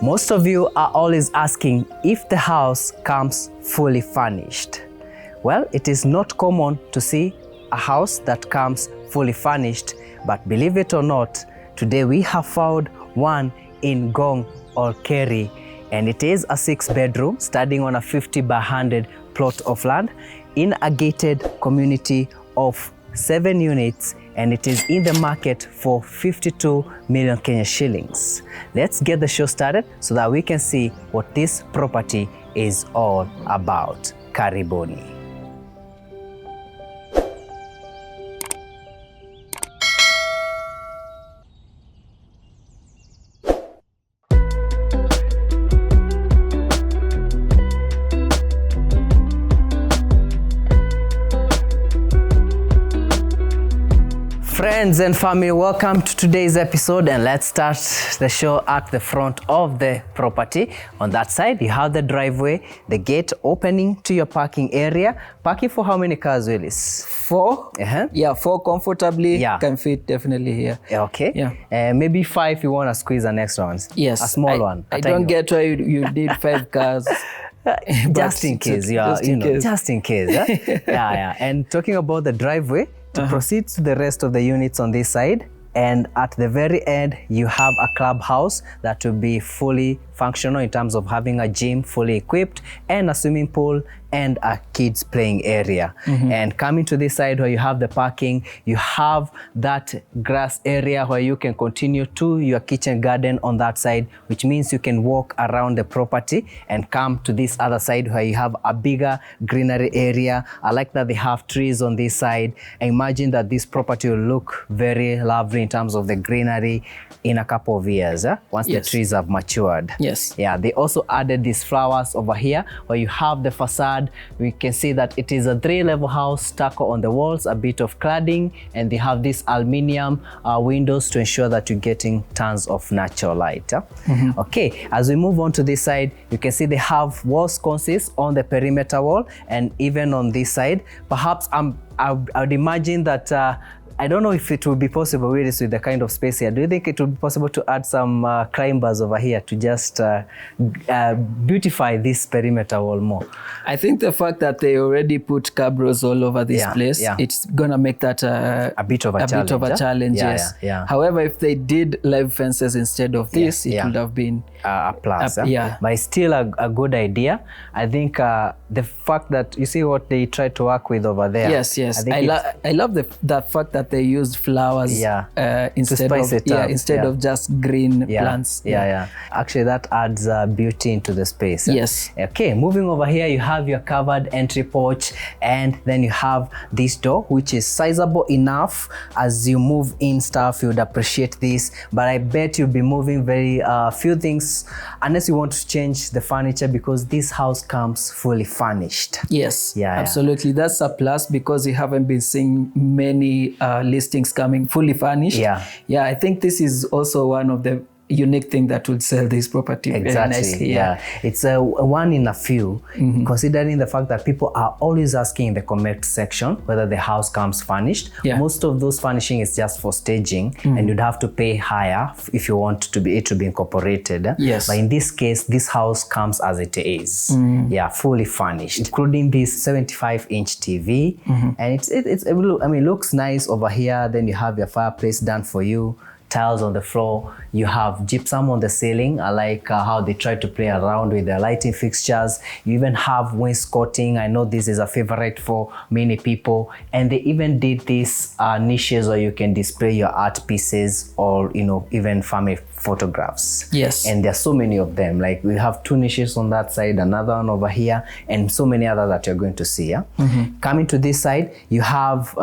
Most of you are always asking if the house comes fully furnished. Well, it is not common to see a house that comes fully furnished, but believe it or not, today we have found one in Ngong, Olkeri, and it is a 6-bedroom standing on a 50 by 100 plot of land in a gated community of 7 units, and it is in the market for 52 million Kenya shillings. Let's get the show started so that we can see what this property is all about. Karibuni. Friends and family, welcome to today's episode, and let's start the show at the front of the property. On that side, you have the driveway, the gate opening to your parking area. Parking for how many cars, Willis? 4? Yeah, 4 comfortably. Yeah. Can fit definitely here. Okay. Yeah. Maybe 5 if you want to squeeze the next ones. Yes. A small one. I don't get why you need 5 cars. Just in case, just in case. Yeah. And talking about the driveway, to proceed to the rest of the units on this side, and at the very end you have a clubhouse that will be fully functional in terms of having a gym fully equipped and a swimming pool and a kids playing area. And coming to this side where you have the parking, you have that grass area where you can continue to your kitchen garden on that side, which means you can walk around the property and come to this other side where you have a bigger greenery area. I like that they have trees on this side. I imagine that this property will look very lovely in terms of the greenery in a couple of years, once the trees have matured. Yes. Yeah, they also added these flowers over here where you have the facade. We can see that it is a 3-level house, stucco on the walls, a bit of cladding, and they have these aluminium windows to ensure that you're getting tons of natural light. Okay, as we move on to this side, you can see they have wall sconces on the perimeter wall, and even on this side. Perhaps I would imagine that I don't know if it will be possible really with the kind of space here. Do you think it would be possible to add some climbers over here to just beautify this perimeter wall more? I think the fact that they already put cabros all over this place, it's gonna make that a bit of a challenge. Yes. However, if they did live fences instead of this, it would have been a plus. But it's still a good idea. I think the fact that you see what they try to work with over there. Yes. I love the fact that they used flowers instead of just green plants. Actually, that adds beauty into the space. Yes. Okay, moving over here, you have your covered entry porch, and then you have this door, which is sizable enough. As you move in stuff, you would appreciate this, but I bet you'll be moving very few things unless you want to change the furniture, because this house comes fully furnished. Yes, absolutely. That's a plus, because you haven't been seeing many listings coming fully furnished. I think this is also one of the unique thing that would sell this property very nicely. It's a one in a few, considering the fact that people are always asking in the comment section whether the house comes furnished. Most of those furnishing is just for staging, and you'd have to pay higher if you want to be incorporated. But in this case, this house comes as it is. Fully furnished, including this 75-inch TV, and it looks nice over here. Then you have your fireplace done for you, tiles on the floor, you have gypsum on the ceiling. I like how they try to play around with the lighting fixtures. You even have wainscoting. I know this is a favorite for many people, and they even did these niches where you can display your art pieces or even family photographs. And there's so many of them. Like we have 2 niches on that side, another one over here, and so many others that you're going to see. Coming to this side, you have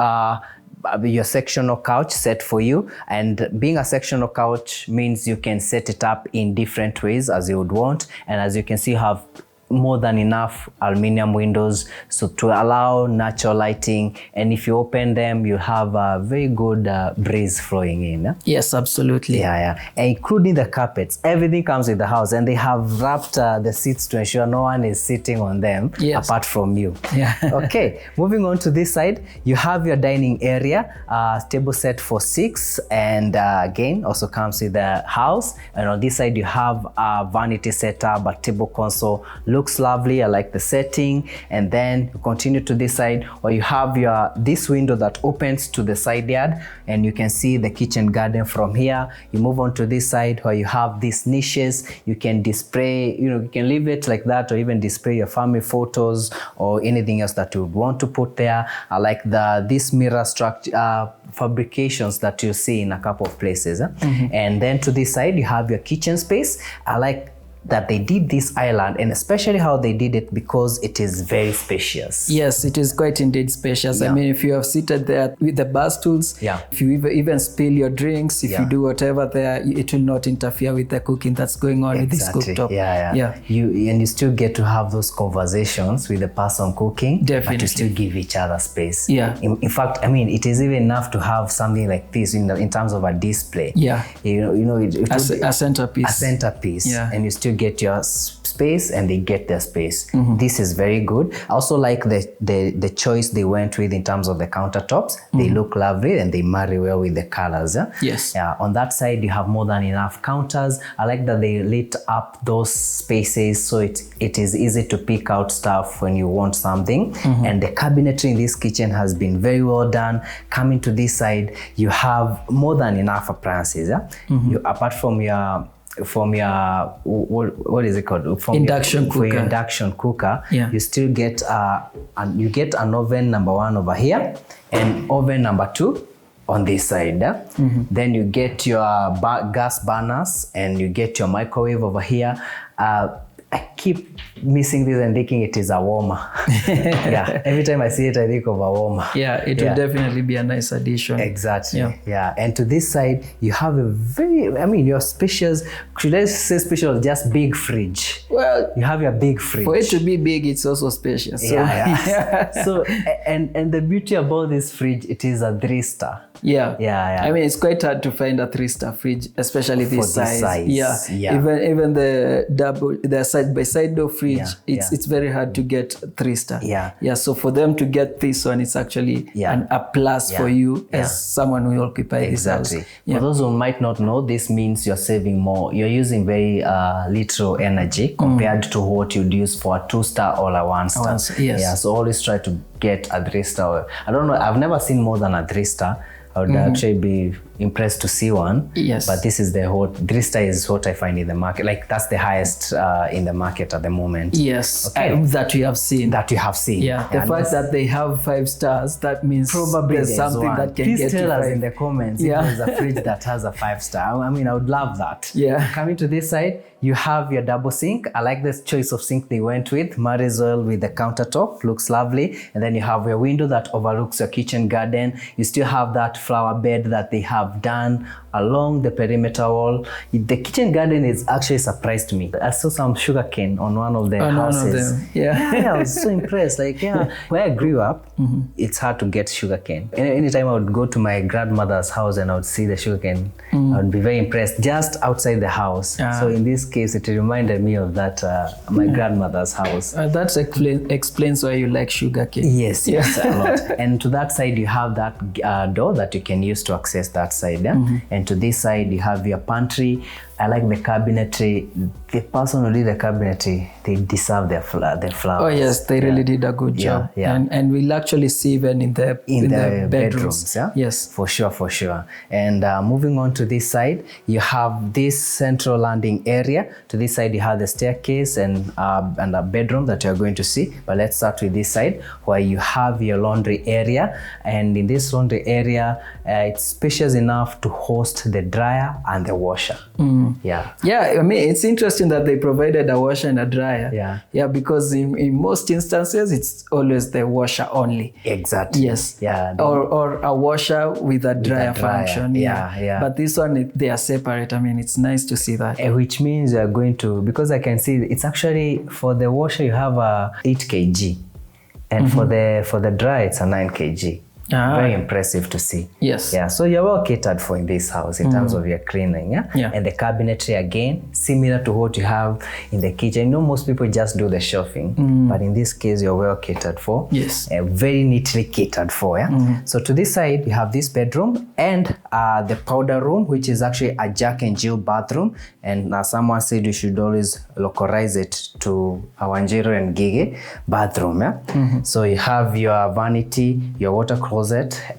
your sectional couch set for you, and being a sectional couch means you can set it up in different ways as you would want. And as you can see, you have more than enough aluminum windows so to allow natural lighting, and if you open them you have a very good breeze flowing in. Yes, absolutely. And including the carpets, everything comes with the house, and they have wrapped the seats to ensure no one is sitting on them apart from you. Okay, moving on to this side, you have your dining area, table set for 6, and again also comes with the house. And on this side you have a vanity setup, a table console. Looks lovely. I like the setting. And then you continue to this side where you have this window that opens to the side yard, and you can see the kitchen garden from here. You move on to this side where you have these niches. You can display, you can leave it like that, or even display your family photos or anything else that you would want to put there. I like this mirror structure fabrications that you see in a couple of places. And then to this side you have your kitchen space. I like that they did this island, and especially how they did it, because it is very spacious. Yes, it is quite indeed spacious. I mean, if you have seated there with the bar stools, if you even spill your drinks, if you do whatever there, it will not interfere with the cooking that's going on with this cooktop. You still get to have those conversations with the person cooking, but you still give each other space. In fact, I mean, it is even enough to have something like this in terms of a display. A centerpiece. And you still get your space, and they get their space. This is very good. I also like the choice they went with in terms of the countertops. They look lovely and they marry well with the colors. On that side you have more than enough counters. I like that they lit up those spaces so it is easy to pick out stuff when you want something. And the cabinetry in this kitchen has been very well done. Coming to this side, you have more than enough appliances. Apart from your what is it called? Induction cooker. For your induction cooker, you still get an oven number 1 over here, and oven number 2 on this side. Then you get your gas burners, and you get your microwave over here. I keep missing this and thinking it is a warmer. Every time I see it, I think of a warmer. It will definitely be a nice addition. Exactly. And to this side, you have a very, your spacious, should I say spacious, just big fridge. Well, you have your big fridge. For it to be big, it's also spacious. So, and the beauty about this fridge, it is a 3-star. I mean, it's quite hard to find a 3-star fridge, especially this size. Even the side-by-side door fridge, it's very hard to get 3-star. So for them to get this one, it's actually a plus for you as someone who occupy this house. For those who might not know, this means you're saving more. You're using very little energy compared to what you'd use for a 2-star or a 1-star. So always try to get a 3-star. I don't know, I've never seen more than a 3-star. I would actually be impressed to see one. But this is 3-star is what I find in the market. Like, that's the highest in the market at the moment. That you have seen. The fact that they have 5 stars, that means probably there's something that can Please get tell us 5. in the comments if there's a fridge that has a 5-star. I mean, I would love that. Coming to this side, you have your double sink. I like this choice of sink they went with. Marries well with the countertop. Looks lovely. And then you have your window that overlooks your kitchen garden. You still have that flower bed that they have done along the perimeter wall. The kitchen garden is actually surprised me. I saw some sugarcane on one of the houses. I was so impressed. Where I grew up, it's hard to get sugarcane. Anytime I would go to my grandmother's house and I would see the sugarcane, I would be very impressed just outside the house. So in this case, it reminded me of that my grandmother's house. That explains why you like sugarcane. Yes, a lot. And to that side, you have that door that you can use to access that side. And to this side, you have your pantry. I like the cabinetry. The person who did the cabinetry, they deserve their flowers. Oh yes, they really did a good job. And we'll actually see even in the bedrooms. Yes, for sure. And moving on to this side, you have this central landing area. To this side, you have the staircase and a bedroom that you're going to see. But let's start with this side, where you have your laundry area. And in this laundry area, it's spacious enough to host the dryer and the washer. Yeah. Yeah, I mean, it's interesting that they provided a washer and a dryer. Yeah, because in most instances, it's always the washer only. Exactly. Yes. Yeah. Or a washer with a dryer function. Yeah. But this one, they are separate. I mean, it's nice to see that. Which means you're going to, because I can see it's actually, for the washer, you have a 8 kg. And for the dryer, it's a 9 kg. Very impressive to see. Yes. Yeah. So you're well catered for in this house in terms of your cleaning. Yeah. And the cabinetry, again, similar to what you have in the kitchen. You know, most people just do the shelving, but in this case, you're well catered for. Yes. Very neatly catered for. Yeah. So to this side, you have this bedroom and the powder room, which is actually a Jack and Jill bathroom. And someone said you should always localize it to Wanjiru and Gigi bathroom. Yeah. So you have your vanity, your water closet,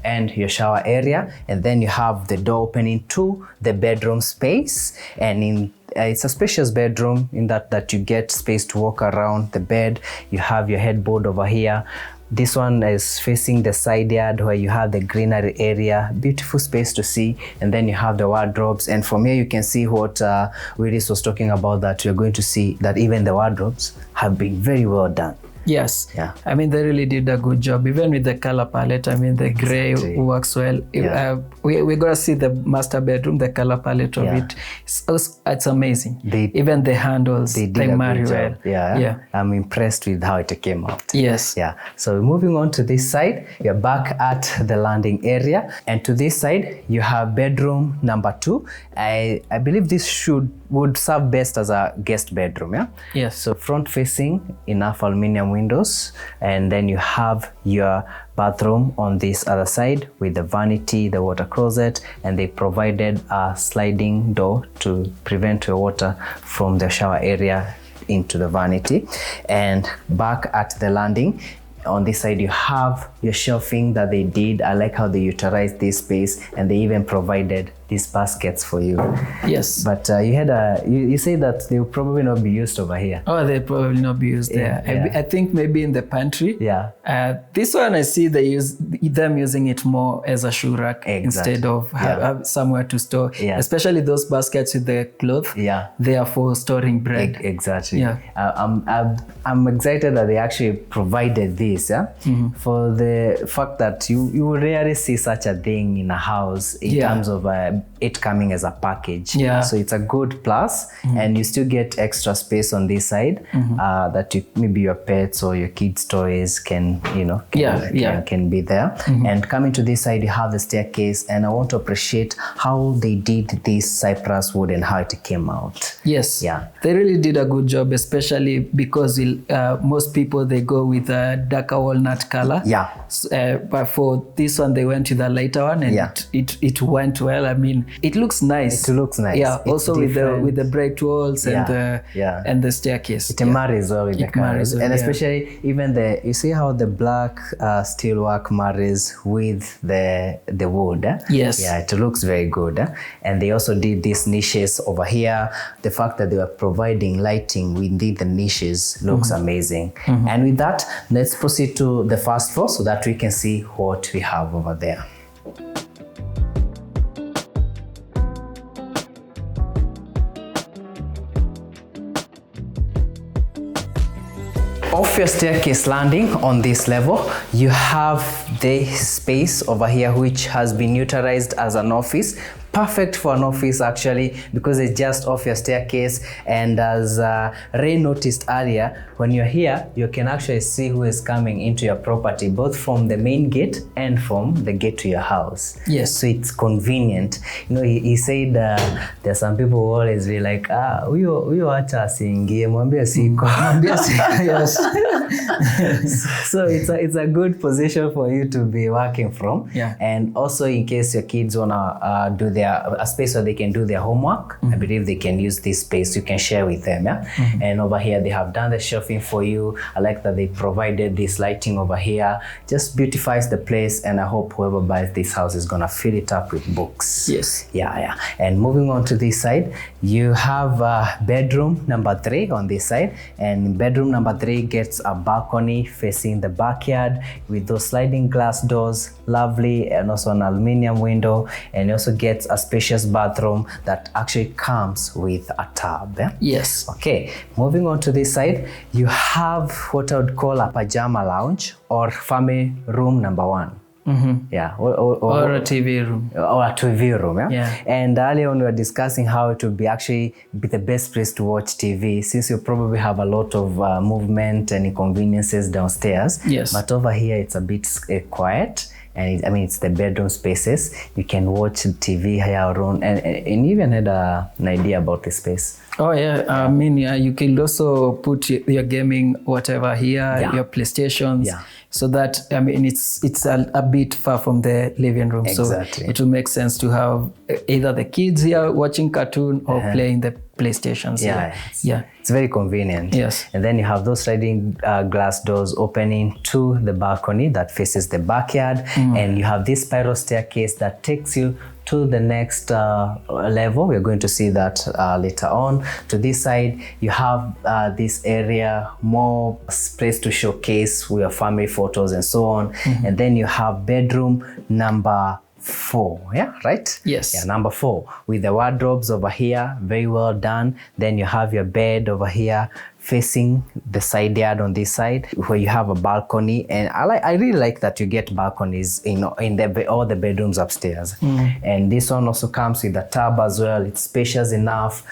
and your shower area, and then you have the door opening to the bedroom space. And it's a spacious bedroom in that you get space to walk around the bed. You have your headboard over here. This one is facing the side yard where you have the greenery area, beautiful space to see, and then you have the wardrobes. And from here you can see what Willis was talking about, that you're going to see that even the wardrobes have been very well done. Yes. Yeah. I mean, they really did a good job, even with the color palette. I mean, the gray works well. Yeah. We're going to see the master bedroom, the color palette of it. It's amazing. Even the handles, they marry well. Yeah. I'm impressed with how it came out. Yes. Yeah. So moving on to this side, you're back at the landing area. And to this side, you have bedroom number 2. I believe this would serve best as a guest bedroom. Yeah. Yes. So front facing, enough aluminum windows, and then you have your bathroom on this other side with the vanity, the water closet, and they provided a sliding door to prevent your water from the shower area into the vanity. And back at the landing, on this side you have your shelving that they did. I like how they utilized this space, and they even provided these baskets for you. Yes. But you say that they will probably not be used over here. Oh, they probably not be used there. I think maybe in the pantry. Yeah. This one I see them using it more as a shoe rack instead of have somewhere to store. Yeah. Especially those baskets with the cloth. Yeah. They are for storing bread. Exactly. Yeah. I'm excited that they actually provided this. Yeah. For the fact that you rarely see such a thing in a house in terms of it coming as a package. Yeah. So it's a good plus, and you still get extra space on this side that maybe your pets or your kids' toys can be there. And coming to this side, you have the staircase, and I want to appreciate how they did this cypress wood and how it came out. Yes. Yeah. They really did a good job, especially because most people, they go with a darker walnut color. Yeah. But for this one, they went with a lighter one, and it went well. I mean, it looks nice. It looks nice. Yeah. It's also with the brick walls and the staircase. It marries well with the colors, and especially even you see how the black steelwork marries with the wood. Yes. Yeah, it looks very good. And they also did these niches over here. The fact that they were providing lighting within the niches looks amazing. And with that, let's proceed to the first floor so that we can see what we have over there. Off your staircase landing on this level, you have the space over here which has been utilized as an office. Perfect for an office actually, because it's just off your staircase. And as Ray noticed earlier, when you're here, you can actually see who is coming into your property, both from the main gate and from the gate to your house. Yes. So it's convenient. You know, he said there are some people who always be like, huyo acha asiingie, mwambie siko. Yes. So it's a good position for you to be working from. Yeah. And also in case your kids wanna do a space where they can do their homework, I believe they can use this space. You can share with them. Yeah. And over here they have done the shelving for you. I like that they provided this lighting over here. Just beautifies the place, and I hope whoever buys this house is gonna fill it up with books. Yes. Yeah. And moving on to this side, you have bedroom number 3 on this side, and bedroom number 3 gets a balcony facing the backyard with those sliding glass doors, lovely, and also an aluminium window, and you also get a spacious bathroom that actually comes with a tub. Yeah? Yes. Okay, moving on to this side, you have what I would call a pajama lounge or family room number 1. Yeah, or a TV room. Or a TV room, yeah? Yeah. And earlier on we were discussing how it would be actually be the best place to watch TV, since you probably have a lot of movement and inconveniences downstairs. Yes. But over here it's a bit quiet. And it's the bedroom spaces. You can watch TV here around, and even had an idea about the space. Oh yeah, I mean, yeah, you can also put your gaming whatever here, your PlayStations. Yeah. So that, I mean, it's a bit far from the living room. Exactly. So it will make sense to have either the kids here watching cartoon or playing the PlayStations. Yeah. It's very convenient. Yes. And then you have those sliding glass doors opening to the balcony that faces the backyard. And you have this spiral staircase that takes you to the next level. We're going to see that later on. To this side, you have this area, more space to showcase your family photos and so on. And then you have bedroom number 4, yeah, right? Yes. Yeah, number 4 with the wardrobes over here, very well done. Then you have your bed over here facing the side yard on this side, where you have a balcony. And I really like that you get balconies in all the bedrooms upstairs. And this one also comes with a tub as well. It's spacious enough.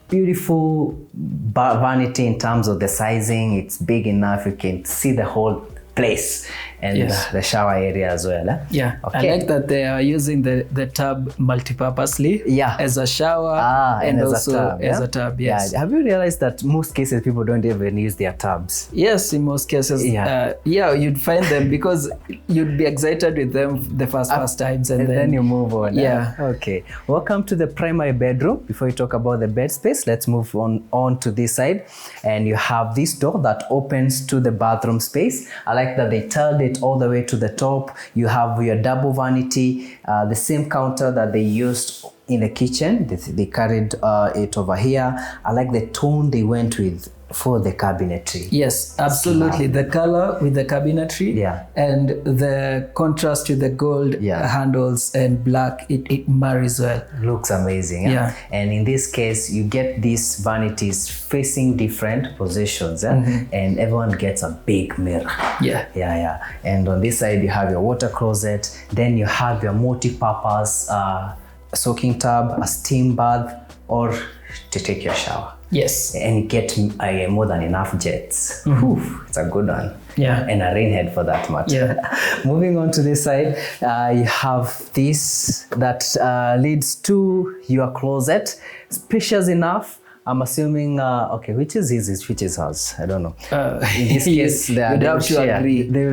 Beautiful vanity in terms of the sizing. It's big enough. You can see the whole place and the shower area as well. Yeah, okay. I like that they are using the tub multipurposely. Yeah, as a shower and also as a tub. Yes. Yeah. Have you realized that most cases people don't even use their tubs? Yes, in most cases. Yeah, you'd find them because you'd be excited with them the first times, and then you move on. Yeah. Okay. Welcome to the primary bedroom. Before we talk about the bed space, let's move on to this side, and you have this door that opens to the bathroom space. I like that they tiled it all the way to the top. You have your double vanity, the same counter that they used in the kitchen. They carried it over here. I like the tone they went with for the cabinetry. Yes, absolutely. The color with the cabinetry, and the contrast with the gold handles and black, it marries well. Looks amazing. Yeah. And in this case, you get these vanities facing different positions, and everyone gets a big mirror. Yeah. And on this side, you have your water closet. Then you have your multi-purpose soaking tub, a steam bath, or to take your shower. Yes. And you get more than enough jets. It's a good one. Yeah. And a rain head for that matter. Yeah. Moving on to this side, you have this that leads to your closet. Spacious enough. I'm assuming, okay, which is his, which is ours? I don't know. In this case, they will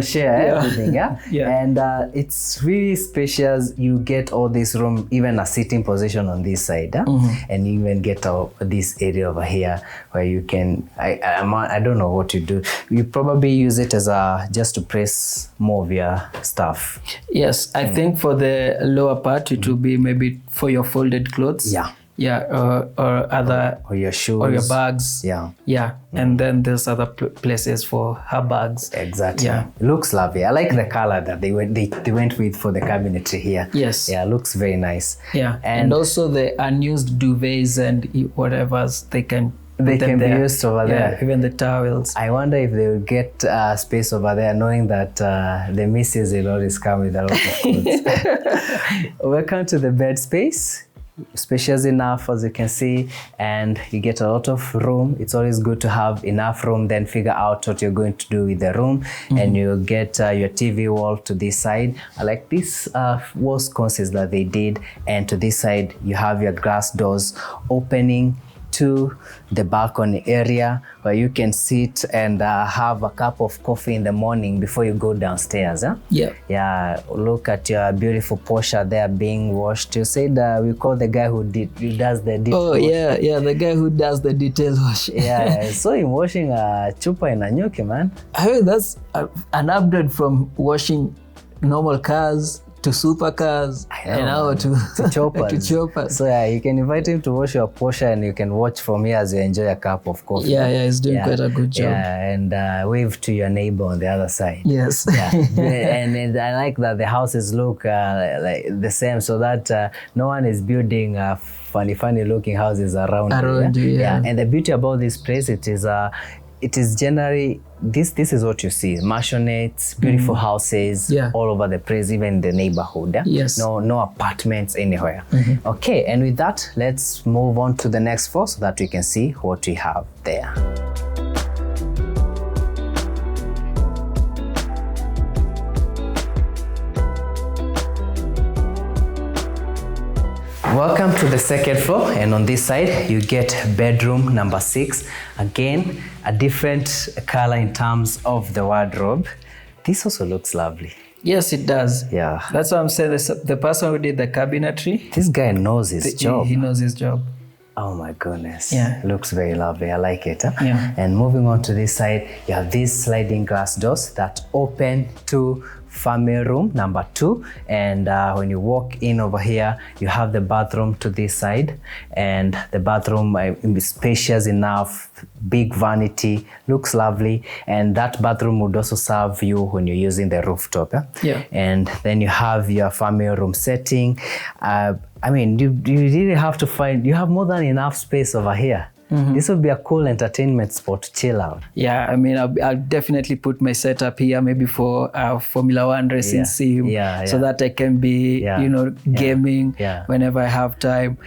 share everything, And it's really spacious. You get all this room, even a sitting position on this side, and you even get this area over here where you can, I don't know what you do. You probably use it as just to press more of your stuff. Yes, I think for the lower part, it will be maybe for your folded clothes. Or other, or your shoes, or your bags. And then there's other places for her bags. Exactly. It looks lovely. I like the color that they went with for the cabinetry here. Yes. Looks very nice. And also the unused duvets and whatever's they can be used over there. Even the towels. I wonder if they will get space over there, knowing that the missus will always come with a lot of clothes. Welcome to the bed space. Spacious enough, as you can see, and you get a lot of room. It's always good to have enough room, then figure out what you're going to do with the room. And you get your TV wall to this side. I like this wall sconces that they did, and to this side you have your glass doors opening to the balcony area where you can sit and have a cup of coffee in the morning before you go downstairs. Look at your beautiful Porsche there being washed. You said we call the guy who does the detail wash. The guy who does the detail wash. I saw him washing a chupa in a nyuki, man. I mean, that's an upgrade from washing normal cars to supercars, and now to choppers. to choppers. So yeah, you can invite him to wash your Porsche, and you can watch from here as you enjoy a cup of coffee. Yeah, he's doing quite a good job. Yeah, and wave to your neighbor on the other side. Yes. Yeah. and I like that the houses look like the same, so that no one is building funny looking houses around you. Yeah. And the beauty about this place, it is generally this is what you see: Maisonettes, beautiful houses all over the place, even in the neighborhood. Yes. No apartments anywhere. Okay, and with that, let's move on to the next floor so that we can see what we have there. Welcome to the second floor, and on this side you get bedroom number 6. Again, a different color in terms of the wardrobe. This also looks lovely. Yes, it does. Yeah. That's what I'm saying. The person who did the cabinetry, this guy knows his job. He knows his job. Oh my goodness. Yeah. Looks very lovely. I like it. Yeah. And moving on to this side, you have these sliding glass doors that open to family room number 2, and when you walk in over here, you have the bathroom to this side, and the bathroom is spacious enough, big vanity, looks lovely, and that bathroom would also serve you when you're using the rooftop. Yeah. And then you have your family room setting. I mean, you really have to find, you have more than enough space over here. This would be a cool entertainment spot to chill out. Yeah, I mean, I'll definitely put my setup here, maybe for Formula 1 racing sim, so that I can be, gaming whenever I have time.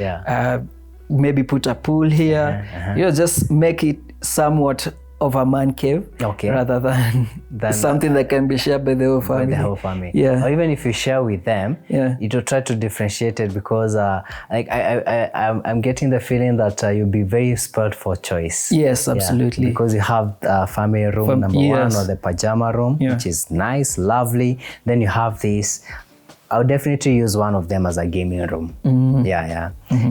Maybe put a pool here. Just make it somewhat of a man cave, rather than something that can be shared by the whole family. By the whole family. Yeah. Or even if you share with them, you to try to differentiate it, because I'm getting the feeling that you'll be very spoiled for choice. Yes, absolutely. Because you have family room number 1, or the pajama room, which is nice, lovely. Then you have this. I would definitely use one of them as a gaming room.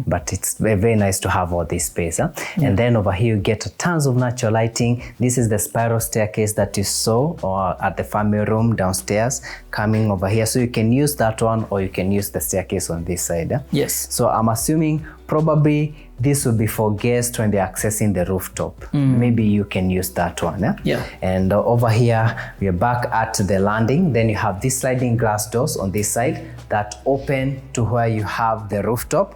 But it's very, very nice to have all this space. And then over here you get tons of natural lighting. This is the spiral staircase that you saw at the family room downstairs, coming over here. So you can use that one, or you can use the staircase on this side. Yes. So I'm assuming probably this will be for guests when they're accessing the rooftop. Maybe you can use that one. And over here, we're back at the landing. Then you have these sliding glass doors on this side that open to where you have the rooftop,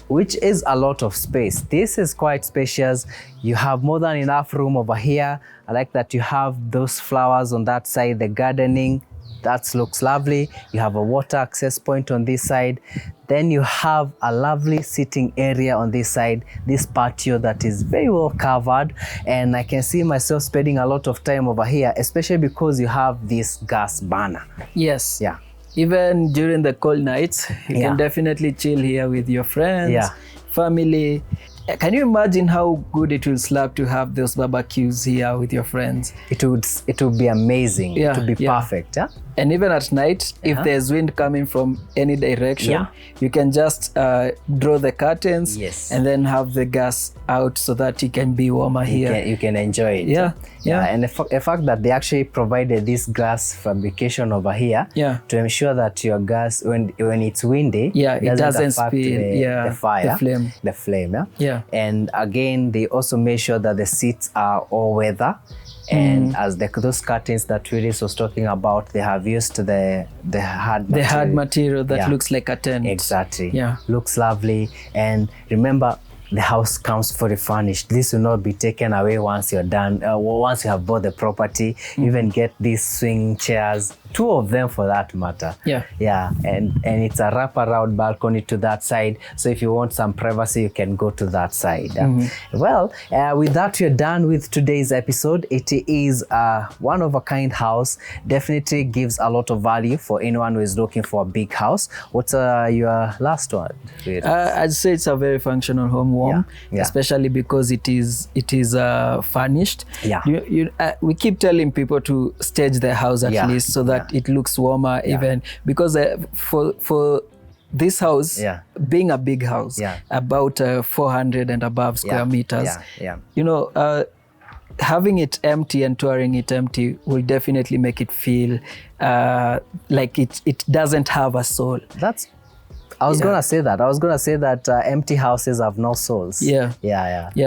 which is a lot of space. This is quite spacious. You have more than enough room over here. I like that you have those flowers on that side, the gardening. That looks lovely. You have a water access point on this side. Then you have a lovely sitting area on this side, this patio that is very well covered. And I can see myself spending a lot of time over here, especially because you have this gas burner. Yes. Yeah. Even during the cold nights, you can definitely chill here with your friends, family. Can you imagine how good it will slap to have those barbecues here with your friends? It would be amazing. It would be perfect. And even at night, if there's wind coming from any direction, you can just draw the curtains and then have the gas out so that it can be warmer here. You can enjoy it. And the fact that they actually provided this glass fabrication over here to ensure that your gas, when it's windy, it doesn't spill the fire, the flame. And again, they also made sure that the seats are all weather. And as those curtains that Willis was talking about, they have used the hard material. The hard material that looks like a tent. Exactly. Looks lovely. And remember, the house comes fully furnished. This will not be taken away once you're done. Once you have bought the property, you even get these swing chairs, 2 of them for that matter. And it's a wraparound balcony to that side. So if you want some privacy, you can go to that side. Well, with that, we're done with today's episode. It is a one-of-a-kind house. Definitely gives a lot of value for anyone who is looking for a big house. What's your last one? I'd say it's a very functional home. Especially because it is furnished. We keep telling people to stage their house at least so that it looks warmer, even because for this house being a big house, about 400 and above square meters, having it empty and touring it empty will definitely make it feel like it doesn't have a soul. I was gonna say that empty houses have no souls. Yeah.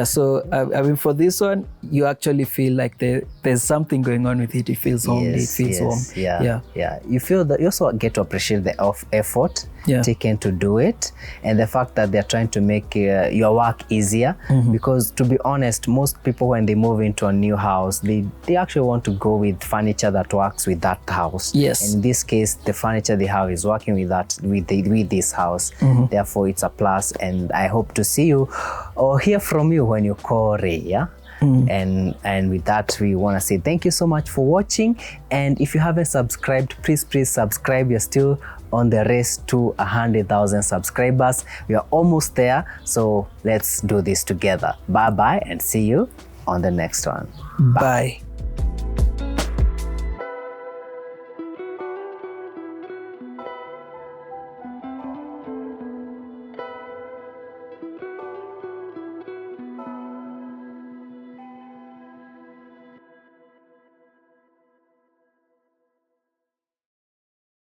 So I mean, for this one, you actually feel like there's something going on with it. It feels homely. It feels warm. Yeah. You feel that you also get to appreciate the effort taken to do it, and the fact that they're trying to make your work easier. Because to be honest, most people when they move into a new house, they actually want to go with furniture that works with that house. Yes. And in this case, the furniture they have is working with that with this house. Therefore, it's a plus, and I hope to see you or hear from you when you call Ray. Yeah. And with that, we want to say thank you so much for watching. And if you haven't subscribed, please subscribe. You're still on the race to 100,000 subscribers. We are almost there, so let's do this together. Bye and see you on the next one. Bye.